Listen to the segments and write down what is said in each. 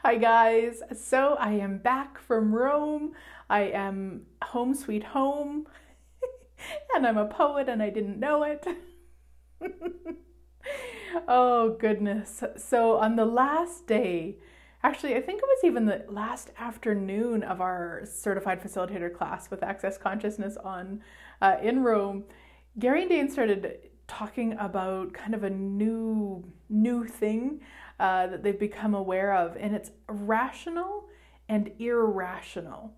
Hi guys, so I am back from Rome. I am home sweet home and I'm a poet and I didn't know it. Oh goodness. So on the last day, actually I think it was even the last afternoon of our Certified Facilitator class with Access Consciousness on in Rome, Gary and Dane started talking about kind of a new thing that they've become aware of, and it's rational and irrational.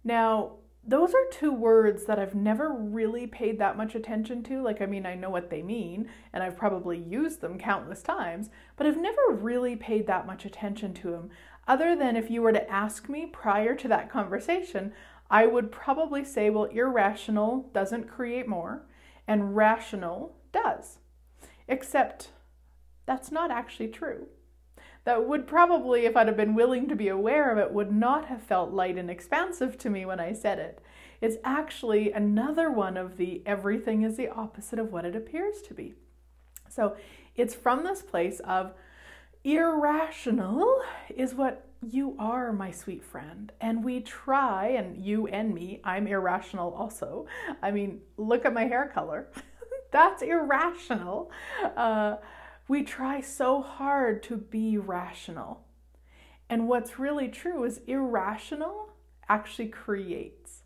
Now, those are two words that I've never really paid that much attention to. Like, I mean, I know what they mean, and I've probably used them countless times, but I've never really paid that much attention to them. Other than if you were to ask me prior to that conversation, I would probably say, well, irrational doesn't create more, and rational does. Except that's not actually true. That would probably, if I'd have been willing to be aware of it, would not have felt light and expansive to me when I said it. It's actually another one of the everything is the opposite of what it appears to be. So it's from this place of irrational is what you are, my sweet friend. And we try, and you and me, I'm irrational also. I mean, look at my hair color. That's irrational. We try so hard to be rational. And what's really true is irrational actually creates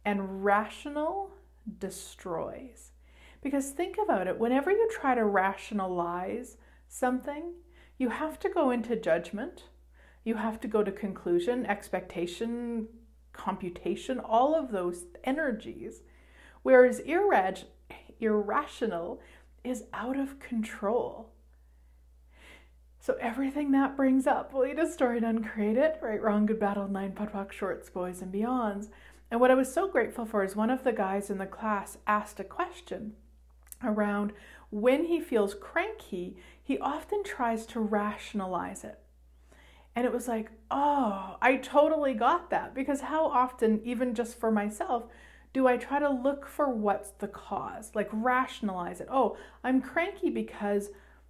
and rational destroys. Because think about it, whenever you try to rationalize something, you have to go into judgment, you have to go to conclusion, expectation, computation, all of those energies. Whereas irrational is out of control. So everything that brings up, will you destroy and uncreate it? Right, wrong, good, bad, old, nine, podpoc, shorts, boys, and beyonds. And what I was so grateful for is one of the guys in the class asked a question around when he feels cranky, he often tries to rationalize it. And it was like, oh, I totally got that. Because how often, even just for myself, do I try to look for what's the cause? Like rationalize it. Oh, I'm cranky because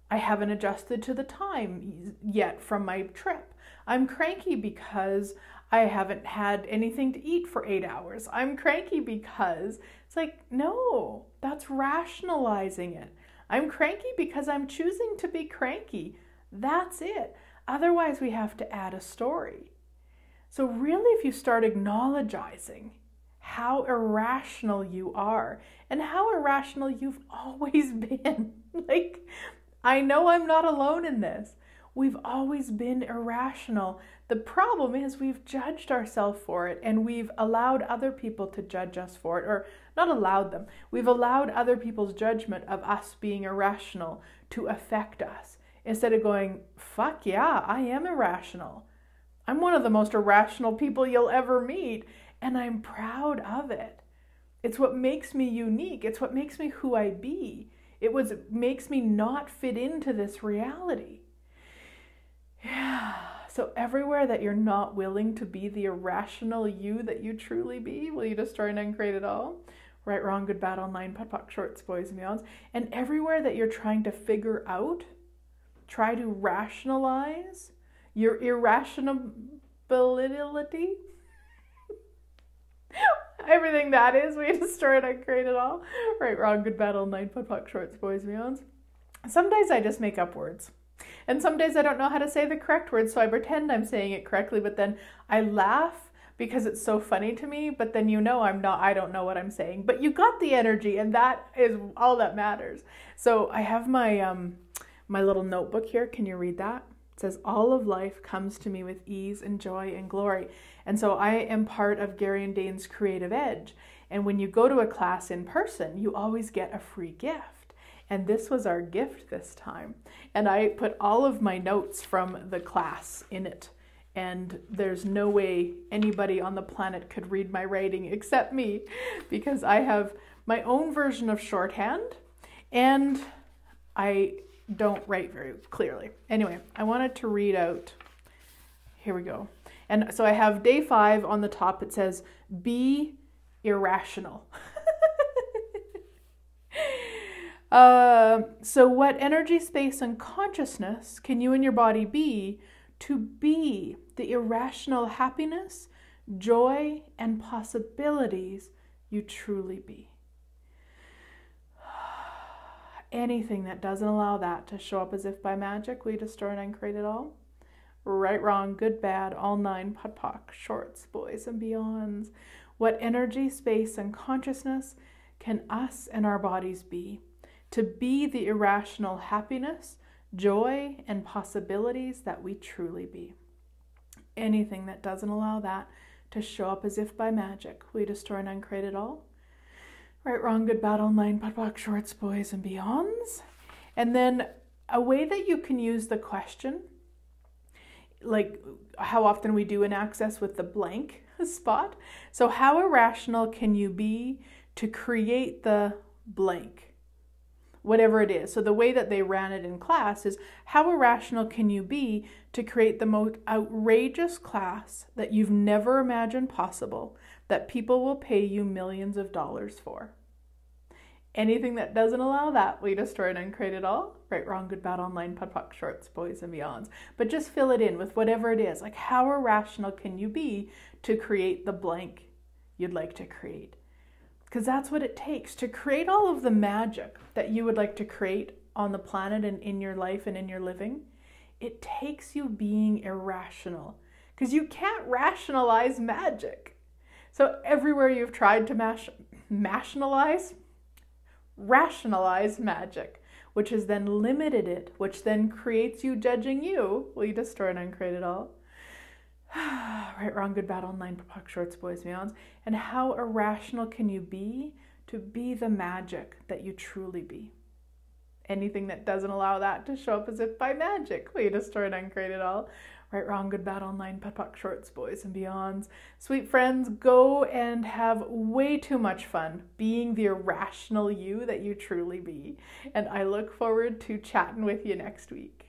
I haven't adjusted to the time yet from my trip. I'm cranky because I haven't had anything to eat for 8 hours. I'm cranky because it's like, no, that's rationalizing it. I'm cranky because I'm choosing to be cranky. That's it. Otherwise, we have to add a story. So really, if you start acknowledging how irrational you are and how irrational you've always been, like, I know I'm not alone in this. We've always been irrational. The problem is we've judged ourselves for it, and we've allowed other people to judge us for it, or not allowed them. We've allowed other people's judgment of us being irrational to affect us. Instead of going, fuck yeah, I am irrational. I'm one of the most irrational people you'll ever meet, and I'm proud of it. It's what makes me unique. It's what makes me who I be. It makes me not fit into this reality. Yeah. So everywhere that you're not willing to be the irrational you that you truly be, will you destroy and uncreate it all? Right, wrong, good, bad, online, podpoc, shorts, boys, and beyonds. And everywhere that you're trying to figure out, try to rationalize your irrationality. Everything that is, we destroy and uncreate it all. Right, wrong, good, bad, old, nine, podpoc, shorts, boys, and beyonds. Some days I just make up words. And some days I don't know how to say the correct words, so I pretend I'm saying it correctly, but then I laugh because it's so funny to me, but then I don't know what I'm saying. But you got the energy, and that is all that matters. So I have my my little notebook here. Can you read that? It says, all of life comes to me with ease and joy and glory. And so I am part of Gary and Dane's Creative Edge. And when you go to a class in person, you always get a free gift. And this was our gift this time. And I put all of my notes from the class in it. And there's no way anybody on the planet could read my writing except me, because I have my own version of shorthand and I don't write very clearly. Anyway, I wanted to read out, here we go. And so I have day 5 on the top. It says, be irrational. So what energy, space, and consciousness can you and your body be to be the irrational happiness, joy, and possibilities you truly be. Anything that doesn't allow that to show up as if by magic, we destroy and uncreate it all. Right, wrong, good, bad, all 9 𝗏𝗏𝗃, shorts, boys, and beyonds. What energy, space, and consciousness can us and our bodies be to be the irrational happiness, joy, and possibilities that we truly be? Anything that doesn't allow that to show up as if by magic, we destroy and uncreate it all. Right, wrong, good, bad, all 9 𝗏𝗏𝗃, shorts, boys, and beyonds. And then a way that you can use the question, like how often we do in Access with the blank spot. So how irrational can you be to create the blank? Whatever it is. So the way that they ran it in class is, how irrational can you be to create the most outrageous class that you've never imagined possible, that people will pay you millions of dollars for? Anything that doesn't allow that, we destroy and uncreate it all. Right, wrong, good, bad, all 9 𝗏𝗏𝗃, shorts, boys, and beyonds. But just fill it in with whatever it is. Like, how irrational can you be to create the blank you'd like to create? Because that's what it takes to create all of the magic that you would like to create on the planet and in your life and in your living. It takes you being irrational, because you can't rationalize magic. So everywhere you've tried to rationalize magic, which has then limited it, which then creates you judging you, will you destroy and uncreate it all? Right, wrong, good, bad, all 9 𝗏𝗏𝗃, shorts, boys, beyonds. And how irrational can you be to be the magic that you truly be? Anything that doesn't allow that to show up as if by magic, will you destroy and uncreate it all? Right, wrong, good, bad, all 9 𝗏𝗏𝗃, shorts, boys, and beyonds. Sweet friends, go and have way too much fun being the irrational you that you truly be. And I look forward to chatting with you next week.